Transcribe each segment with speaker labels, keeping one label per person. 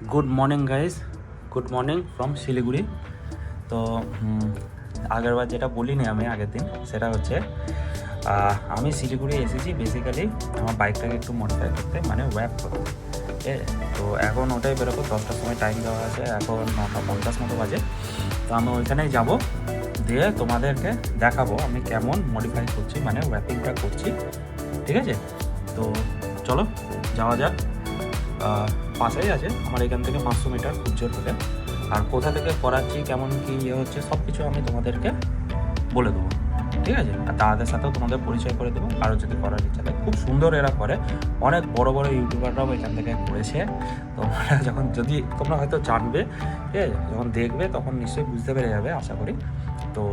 Speaker 1: Good morning guys, good morning from Siliguri. তো আগেরবার যেটা বলিনি আমি আগের দিন, সেটা হচ্ছে আমি শিলিগুড়ি এসেছি বেসিক্যালি আমার বাইকটাকে একটু মডিফাই করতে, মানে ওয়্যাপ করতে। ঠিক আছে, তো এখন ওটাই বেরোবো, 10টার সময় টাইম দেওয়া আছে, এখন 9:50 মতো বাজে। তো আমি ওইখানেই যাবো, দিয়ে তোমাদেরকে দেখাবো আমি কেমন মডিফাই করছি, মানে ওয়্যাপিংটা করছি। ঠিক আছে, তো চলো যাওয়া যাক। পাশেই আছে আমার এখান থেকে 500 মিটার খুব জোর হলে। আর কোথা থেকে করাচ্ছি, কেমন কী ইয়ে হচ্ছে, সব কিছু আমি তোমাদেরকে বলে দেবো। ঠিক আছে, আর তাদের সাথেও তোমাদের পরিচয় করে দেবো। আরও যদি করার ইচ্ছা থাকে, খুব সুন্দর এরা করে, অনেক বড় বড় ইউটিউবাররাও এখান থেকে করেছে। তোমরা যখন যদি তোমরা হয়তো জানবে, ঠিক আছে, যখন দেখবে তখন নিশ্চয়ই বুঝতে পেরে যাবে আশা করি। তো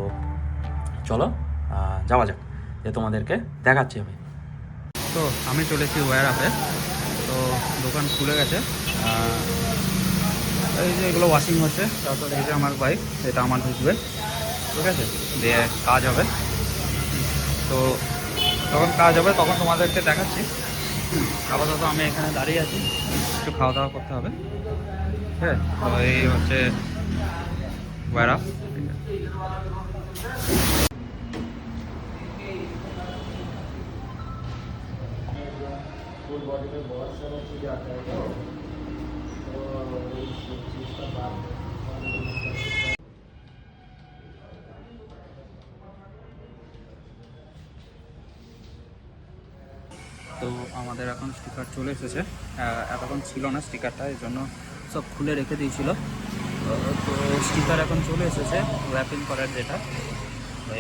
Speaker 1: চলো যাওয়া যাক, যে তোমাদেরকে দেখাচ্ছি আমি। তো আমি চলেছি ওয়্যার আপে। তো দোকান খুলে গেছে, এই যে এগুলো ওয়াশিং হচ্ছে, তারপরে এই যে আমার বাইক, এটা আমার ঢুকবে। ঠিক আছে, দিয়ে কাজ হবে। তো যখন কাজ হবে তখন তোমাদেরকে দেখাচ্ছি। আপাতত আমি এখানে দাঁড়িয়ে আছি, একটু খাওয়া দাওয়া করতে হবে। ঠিক আছে, তো এই হচ্ছে ওয়্যার আপ। फुल बॉडी में बहुत सारा चीज़ आता है तो इस चीज़ का बात তো আমাদের এখন স্টিকার চলে এসেছে। এতক্ষণ ছিল না স্টিকারটা, এই জন্য সব খুলে রেখে দিয়েছিল। তো স্টিকার এখন চলে এসেছে র্যাপিং করার, যেটা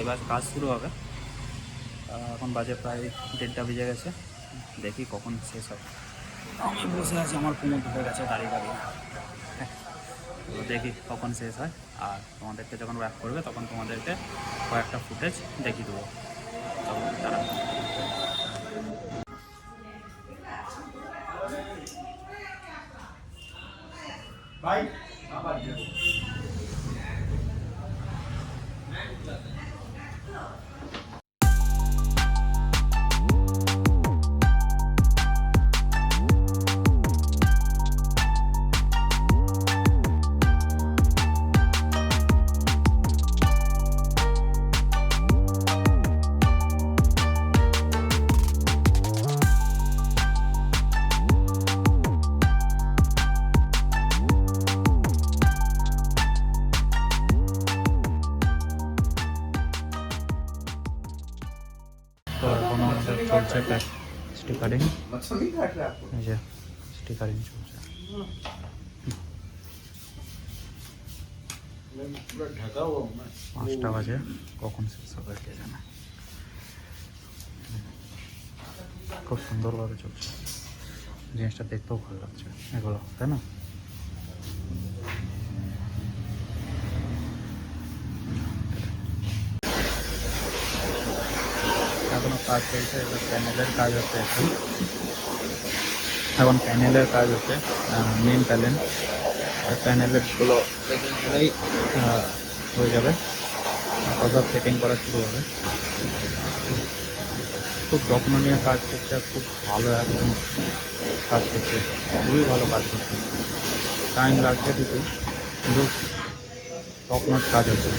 Speaker 1: এবার কাজ শুরু হবে। এখন বাজে প্রায় 1:30 বেজে গেছে, দেখি কখন শেষ হয়। আমি বসে আছি, আমার কোমর ঢুকে গেছে দাঁড়িয়ে দাঁড়িয়ে। তো দেখি কখন শেষ হয়, আর তোমাদেরকে যখন ওয়্যাপ করবে তখন তোমাদেরকে কয়েকটা ফুটেজ দেখিয়ে দেবো। তারা ভাই তো এখন আমাদের চলছে স্টিকারিং, এই যে স্টিকারিং চলছে। 5টা বাজে, কখন শেষ হবে কে জানে। খুব সুন্দরভাবে চলছে, জিনিসটা দেখতেও ভালো লাগছে এগুলো, তাই না? এখনো কাজ চলছে, এবার প্যানেলের কাজ হচ্ছে এখন প্যানেলের কাজ হচ্ছে, মেন প্যানেল। আর প্যানেলেরগুলো হলেই হয়ে যাবে, তারপর সেটিং করা শুরু হবে। খুব যত্ন নিয়ে কাজ করছে, খুব ভালো একদম কাজ করছে, খুবই ভালো কাজ করছে। টাইম লাগছে কিছু, কিন্তু তখন কাজ হচ্ছে।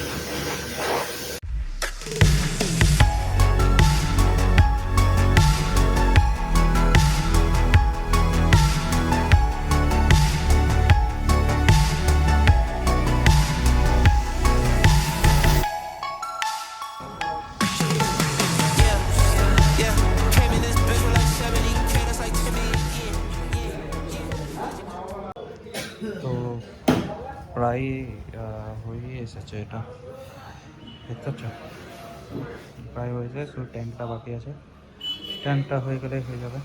Speaker 1: তো প্রায় হয়ে এসেছে, এটা দেখতে পাচ্ছ, প্রায় হয়েছে, শুধু ট্যাঙ্কটা বাকি আছে। ট্যাঙ্কটা হয়ে গেলে হয়ে যাবে।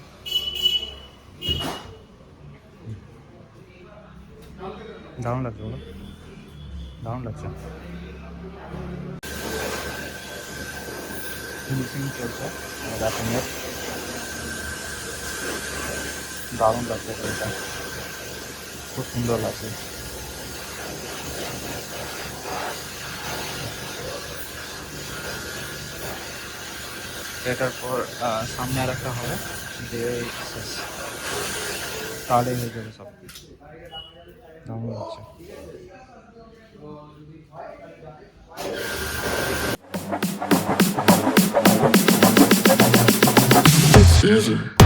Speaker 1: দারুণ লাগছে, বলো, দারুণ লাগছে। ফিনিশিং চলছে র্যাপিংয়ের, দারুণ লাগছে, এটা খুব সুন্দর লাগছে। এটার পর সামনে আর একটা হবে, দিয়ে শেষ, তাহলেই হয়ে যাবে সব কিছু। দারুণ লাগছে।
Speaker 2: It's easy.